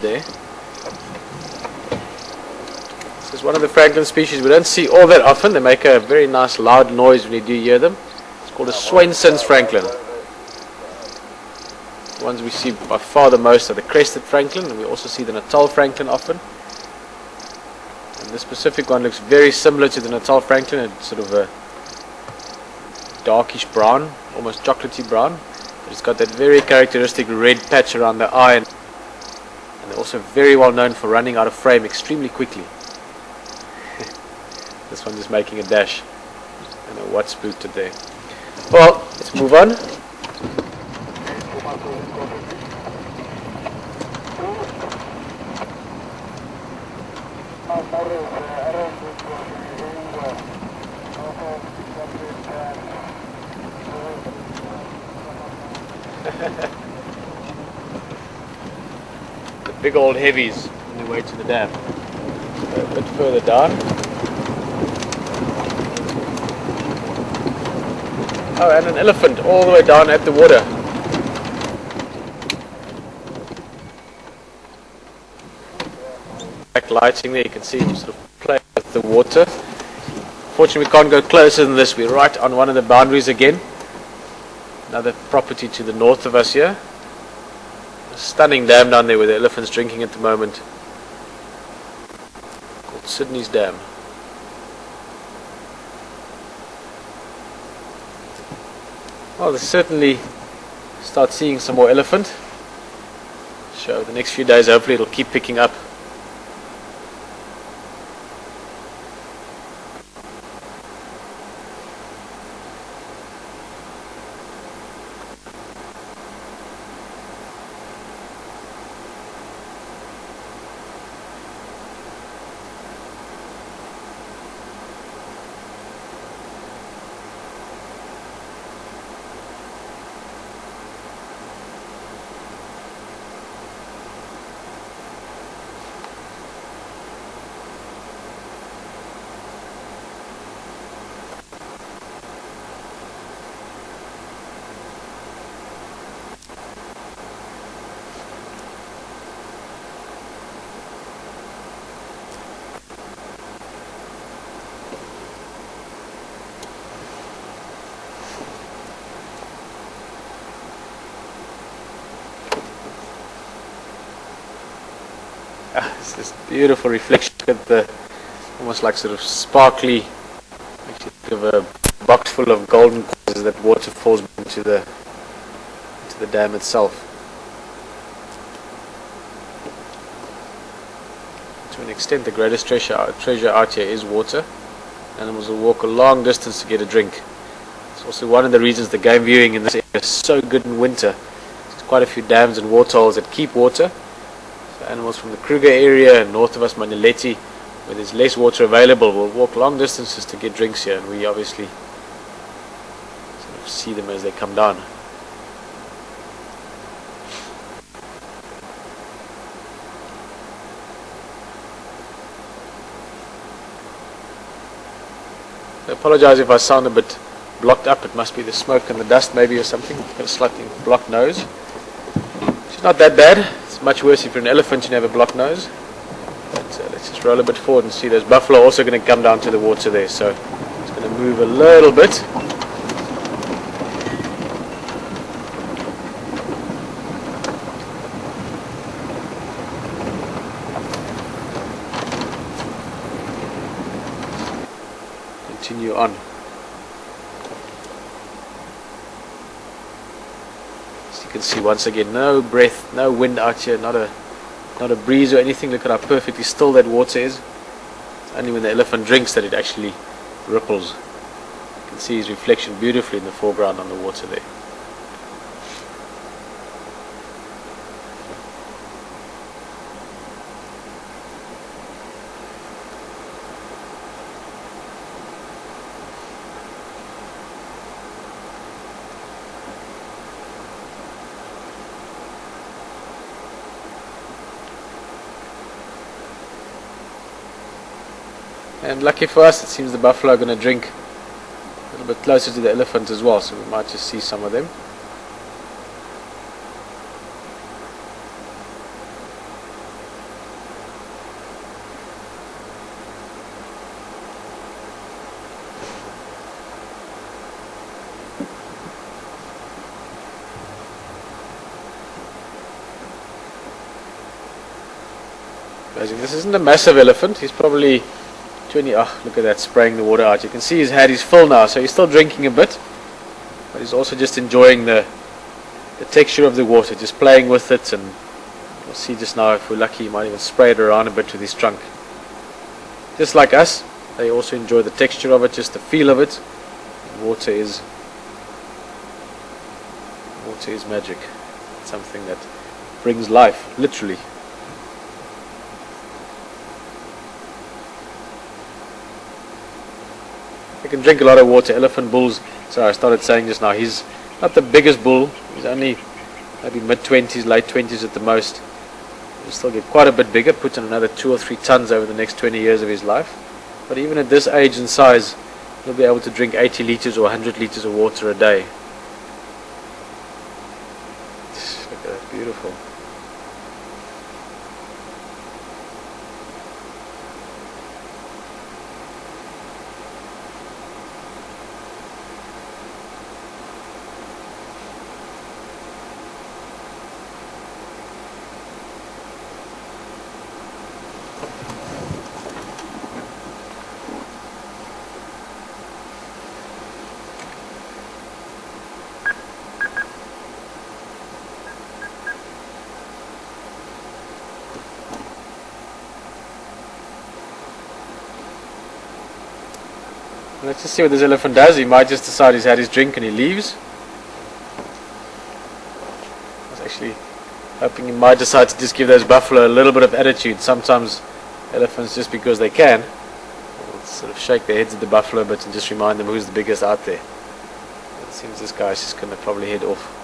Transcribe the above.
there. This is one of the francolin species we don't see all that often. They make a very nice loud noise when you do hear them. It's called a Swainson's francolin. The ones we see by far the most are the crested francolin, and we also see the Natal francolin often. And this specific one looks very similar to the Natal francolin. It's sort of a darkish brown, almost chocolatey brown. But it's got that very characteristic red patch around the eye, and they're also very well known for running out of frame extremely quickly. This one just making a dash. I don't know what spooked it there. Well, let's move on. The big old heavies on their way to the dam. So a bit further down. Oh, and an elephant all the way down at the water. Back lighting there, you can see him sort of play with the water. Fortunately, we can't go closer than this. We're right on one of the boundaries again. Another property to the north of us here. A stunning dam down there where the elephant's drinking at the moment. Called Sydney's Dam. Well, we'll certainly start seeing some more elephant. So the next few days, hopefully it'll keep picking up. It's this beautiful reflection at the almost like sort of sparkly, makes you think of a box full of golden coins as that water falls into the dam itself. To an extent, the greatest treasure out here is water. Animals will walk a long distance to get a drink. It's also one of the reasons the game viewing in this area is so good in winter. There's quite a few dams and waterholes that keep water. Animals from the Kruger area and north of us, Manaleti, where there's less water available, will walk long distances to get drinks here, and we obviously sort of see them as they come down. I apologize if I sound a bit blocked up. It must be the smoke and the dust maybe or something. I've got a slightly blocked nose. It's not that bad. Much worse if you're an elephant and you have a blocked nose. But let's just roll a bit forward and see. There's buffalo also going to come down to the water there, so it's going to move a little bit. Continue on. You can see once again, no breath, no wind out here, not a breeze or anything. Look at how perfectly still that water is. It's only when the elephant drinks that it actually ripples. You can see his reflection beautifully in the foreground on the water there. And lucky for us, it seems the buffalo are going to drink a little bit closer to the elephant as well, so we might just see some of them. Amazing. This isn't a massive elephant. He's probably 20. Oh, look at that, spraying the water out. You can see he's had his fill now, so he's still drinking a bit, but he's also just enjoying the texture of the water, just playing with it. And we'll see just now, if we're lucky, he might even spray it around a bit with his trunk. Just like us, they also enjoy the texture of it, just the feel of it. Water is magic. It's something that brings life, literally. They can drink a lot of water. Elephant bulls, sorry, I started saying just now, he's not the biggest bull. He's only maybe mid-20s, late 20s at the most. He'll still get quite a bit bigger, put in another 2 or 3 tons over the next 20 years of his life. But even at this age and size, he'll be able to drink 80 liters or 100 liters of water a day. Look at that, beautiful. Let's just see what this elephant does. He might just decide he's had his drink and he leaves. I was actually hoping he might decide to just give those buffalo a little bit of attitude. Sometimes elephants, just because they can, will sort of shake their heads at the buffalo a bit and just remind them who's the biggest out there. It seems this guy's just going to probably head off.